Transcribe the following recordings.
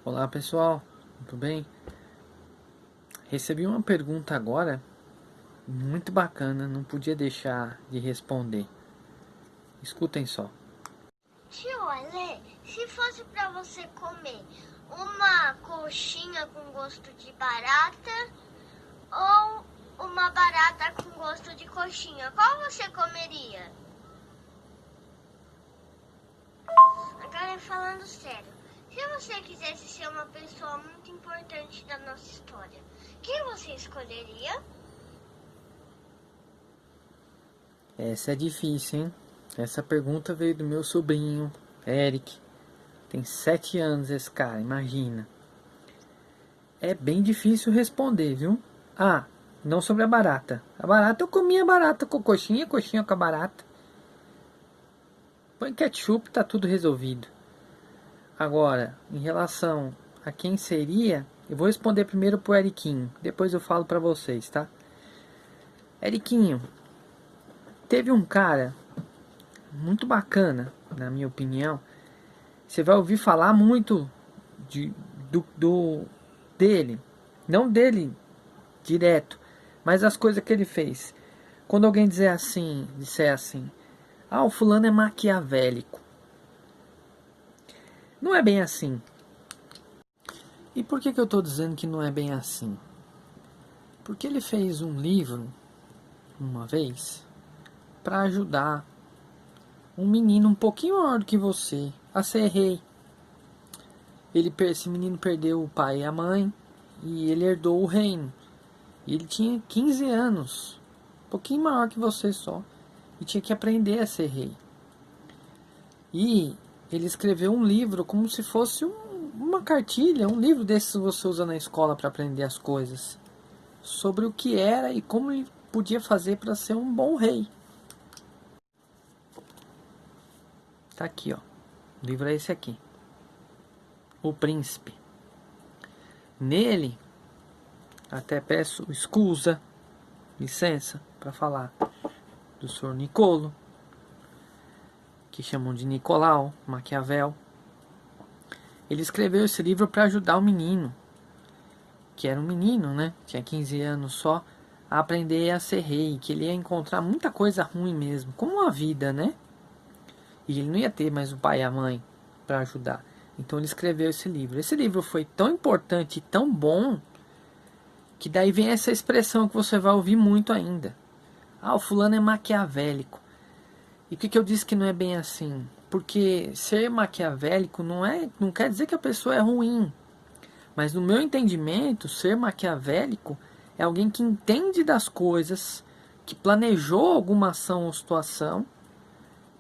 Olá pessoal, tudo bem? Recebi uma pergunta agora muito bacana, não podia deixar de responder. Escutem só. Tio Ale, se fosse para você comer uma coxinha com gosto de barata ou uma barata com gosto de coxinha, qual você comeria? Agora falando sério, se você quisesse ser uma pessoa muito importante da nossa história, quem você escolheria? Essa é difícil, hein? Essa pergunta veio do meu sobrinho, Eric. Tem 7 anos esse cara, imagina. É bem difícil responder, viu? Ah, não sobre a barata. A barata eu comia barata com coxinha, coxinha com a barata. Põe ketchup, tá tudo resolvido. Agora, em relação a quem seria, eu vou responder primeiro pro Eriquinho, depois eu falo pra vocês, tá? Eriquinho, teve um cara muito bacana, na minha opinião. Você vai ouvir falar muito de, do dele, não dele direto, mas as coisas que ele fez. Quando alguém disser assim, ah, o fulano é maquiavélico. Não é bem assim. E por que eu estou dizendo que não é bem assim? Porque ele fez um livro uma vez para ajudar um menino um pouquinho maior do que você a ser rei. Esse menino perdeu o pai e a mãe e ele herdou o reino. E ele tinha 15 anos, um pouquinho maior que você só, e tinha que aprender a ser rei. E ele escreveu um livro como se fosse uma cartilha, um livro desses que você usa na escola para aprender as coisas, sobre o que era e como ele podia fazer para ser um bom rei. Tá aqui, ó. O livro é esse aqui. O Príncipe. Nele, até peço licença, para falar do Sr. Niccolo, que chamam de Nicolau, Maquiavel. Ele escreveu esse livro para ajudar o menino, que era um menino, né? Tinha 15 anos só, a aprender a ser rei, que ele ia encontrar muita coisa ruim mesmo, como a vida, né? E ele não ia ter mais o pai e a mãe para ajudar. Então ele escreveu esse livro. Esse livro foi tão importante e tão bom que daí vem essa expressão que você vai ouvir muito ainda. Ah, o fulano é maquiavélico. E por que eu disse que não é bem assim? Porque ser maquiavélico não quer dizer que a pessoa é ruim. Mas no meu entendimento, ser maquiavélico é alguém que entende das coisas, que planejou alguma ação ou situação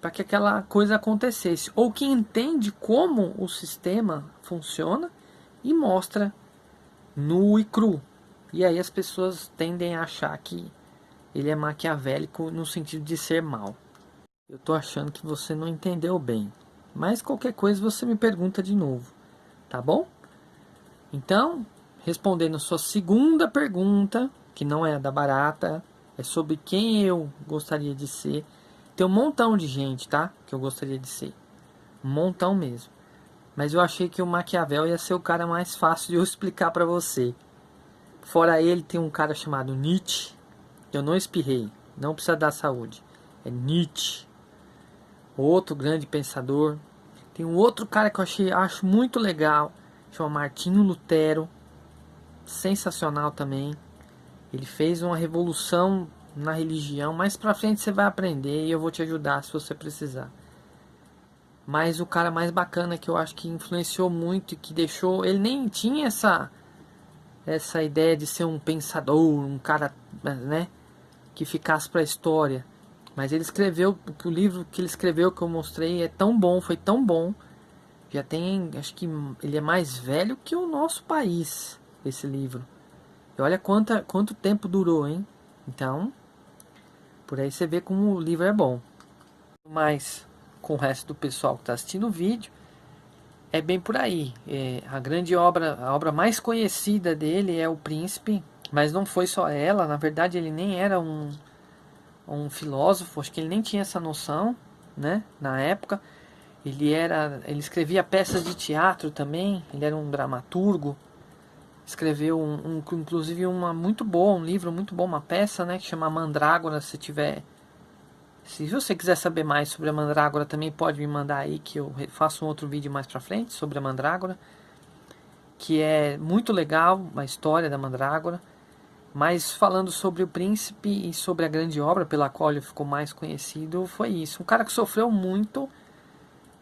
para que aquela coisa acontecesse, ou que entende como o sistema funciona e mostra nu e cru. E aí as pessoas tendem a achar que ele é maquiavélico no sentido de ser mal. Eu tô achando que você não entendeu bem, mas qualquer coisa você me pergunta de novo, tá bom? Então, respondendo sua segunda pergunta, que não é a da barata, é sobre quem eu gostaria de ser. Tem um montão de gente, tá? Que eu gostaria de ser. Um montão mesmo. Mas eu achei que o Maquiavel ia ser o cara mais fácil de eu explicar pra você. Fora ele, tem um cara chamado Nietzsche. Eu não espirrei. Não precisa dar saúde. É Nietzsche. Outro grande pensador. Tem um outro cara que acho muito legal. Chama Martinho Lutero. Sensacional também. Ele fez uma revolução na religião. Mais pra frente você vai aprender e eu vou te ajudar se você precisar. Mas o cara mais bacana que eu acho que influenciou muito e que deixou... Ele nem tinha essa ideia de ser um pensador, um cara, né, que ficasse pra história. Mas ele escreveu, o livro que ele escreveu que eu mostrei é tão bom, foi tão bom. Já tem, acho que ele é mais velho que o nosso país, esse livro. E olha quanto tempo durou, hein? Então, por aí você vê como o livro é bom. Mas, com o resto do pessoal que está assistindo o vídeo, é bem por aí. A obra mais conhecida dele é O Príncipe, mas não foi só ela. Na verdade, ele nem era um filósofo, acho que ele nem tinha essa noção, né, na época. Ele escrevia peças de teatro também, ele era um dramaturgo. Escreveu inclusive um livro muito bom, uma peça, né, que chama Mandrágora. Se você quiser saber mais sobre a Mandrágora, também pode me mandar aí, que eu faço um outro vídeo mais pra frente sobre a Mandrágora, que é muito legal a história da Mandrágora. Mas falando sobre o príncipe e sobre a grande obra pela qual ele ficou mais conhecido, foi isso. Um cara que sofreu muito,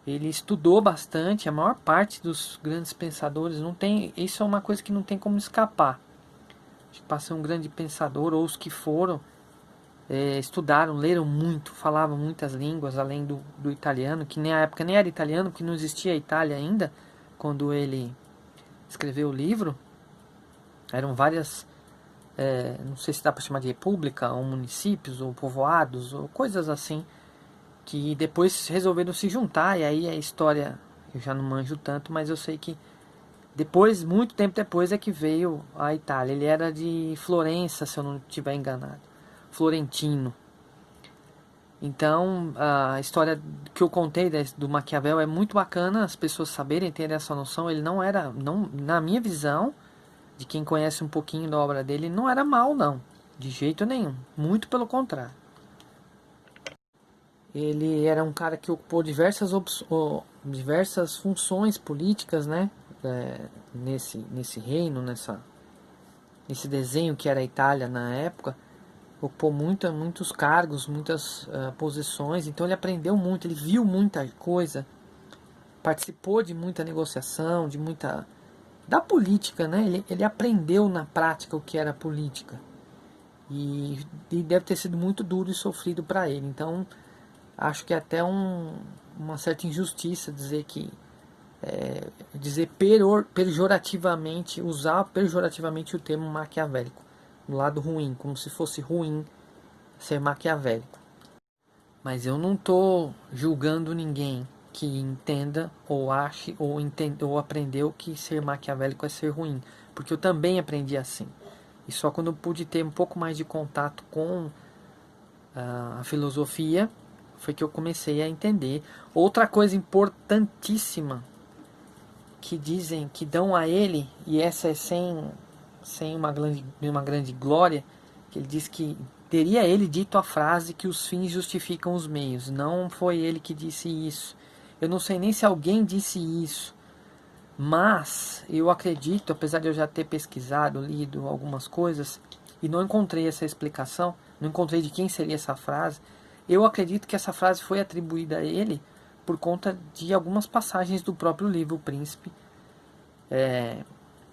ele estudou bastante. A maior parte dos grandes pensadores não tem, isso é uma coisa que não tem como escapar. Acho que para ser um grande pensador, ou os que foram, estudaram, leram muito, falavam muitas línguas além do italiano, que na época nem era italiano, porque não existia a Itália ainda quando ele escreveu o livro. Eram várias, não sei se dá para chamar de república, ou municípios, ou povoados, ou coisas assim, que depois resolveram se juntar. E aí a história eu já não manjo tanto, mas eu sei que depois, muito tempo depois, é que veio a Itália. Ele era de Florença, se eu não estiver enganado, florentino. Então a história que eu contei do Maquiavel é muito bacana as pessoas saberem, terem essa noção. Ele não era, na minha visão, de quem conhece um pouquinho da obra dele, não era mal, não, de jeito nenhum, muito pelo contrário. Ele era um cara que ocupou diversas funções políticas, né, nesse reino, nesse desenho que era a Itália na época. Ocupou muitos cargos, muitas posições. Então ele aprendeu muito, ele viu muita coisa, participou de muita negociação, da política, né? Ele aprendeu na prática o que era política. E deve ter sido muito duro e sofrido para ele. Então acho que é até uma certa injustiça dizer que pejorativamente, usar pejorativamente o termo maquiavélico, do lado ruim, como se fosse ruim ser maquiavélico. Mas eu não estou julgando ninguém que entenda ou ache ou aprendeu que ser maquiavélico é ser ruim, porque eu também aprendi assim. E só quando eu pude ter um pouco mais de contato com a filosofia foi que eu comecei a entender. Outra coisa importantíssima que dizem, que dão a ele, e essa é sem uma grande glória, que ele diz que teria ele dito a frase que os fins justificam os meios. Não foi ele que disse isso. Eu não sei nem se alguém disse isso, mas eu acredito, apesar de eu já ter pesquisado, lido algumas coisas e não encontrei essa explicação, não encontrei de quem seria essa frase. Eu acredito que essa frase foi atribuída a ele por conta de algumas passagens do próprio livro O Príncipe.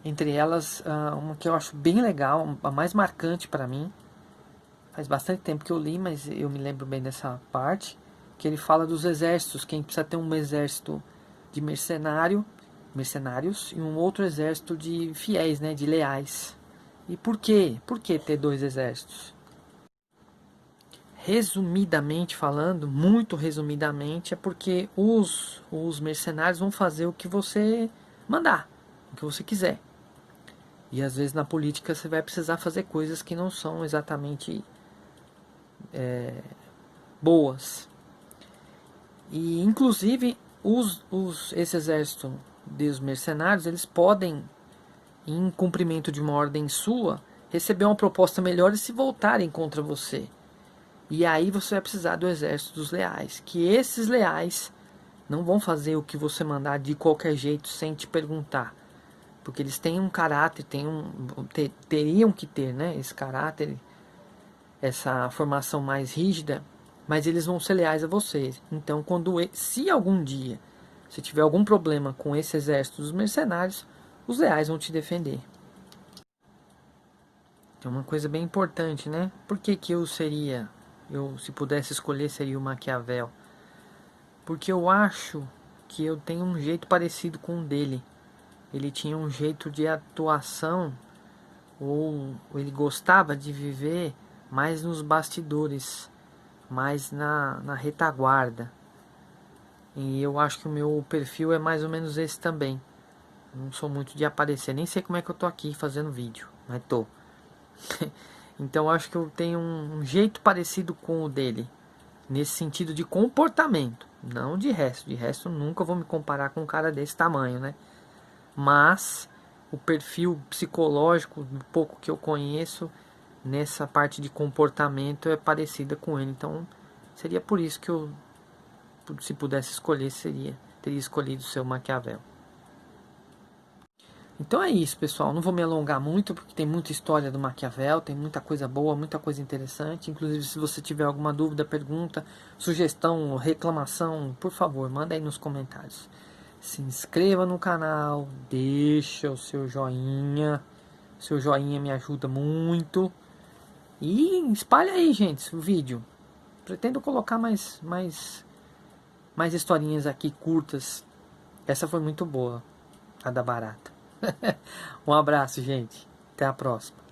Entre elas, uma que eu acho bem legal, a mais marcante para mim. Faz bastante tempo que eu li, mas eu me lembro bem dessa parte, que ele fala dos exércitos, quem precisa ter um exército de mercenários e um outro exército de fiéis, né, de leais. E por quê? Por que ter dois exércitos? Resumidamente falando, muito resumidamente, é porque os mercenários vão fazer o que você mandar, o que você quiser. E às vezes na política você vai precisar fazer coisas que não são exatamente boas. E inclusive esse exército dos mercenários, eles podem, em cumprimento de uma ordem sua, receber uma proposta melhor e se voltarem contra você. E aí você vai precisar do exército dos leais, que esses leais não vão fazer o que você mandar de qualquer jeito sem te perguntar, porque eles têm um caráter, teriam que ter, né, esse caráter, essa formação mais rígida, mas eles vão ser leais a vocês. Então, se algum dia você tiver algum problema com esse exército dos mercenários, os leais vão te defender. É uma coisa bem importante, né? Por que se pudesse escolher, seria o Maquiavel? Porque eu acho que eu tenho um jeito parecido com o dele. Ele tinha um jeito de atuação, ou ele gostava de viver mais nos bastidores, mais na retaguarda. E eu acho que o meu perfil é mais ou menos esse também. Não sou muito de aparecer, nem sei como é que eu tô aqui fazendo vídeo, mas tô. Então acho que eu tenho um jeito parecido com o dele. Nesse sentido de comportamento, não de resto. De resto, nunca vou me comparar com um cara desse tamanho, né? Mas o perfil psicológico, do pouco que eu conheço, nessa parte de comportamento é parecida com ele. Então, seria por isso que eu, se pudesse escolher, teria escolhido o seu Maquiavel. Então é isso, pessoal. Não vou me alongar muito, porque tem muita história do Maquiavel, tem muita coisa boa, muita coisa interessante. Inclusive, se você tiver alguma dúvida, pergunta, sugestão, reclamação, por favor, manda aí nos comentários. Se inscreva no canal, deixa o seu joinha. Seu joinha me ajuda muito. E espalha aí, gente, o vídeo. Pretendo colocar mais historinhas aqui curtas. Essa foi muito boa, a da barata. Um abraço, gente. Até a próxima.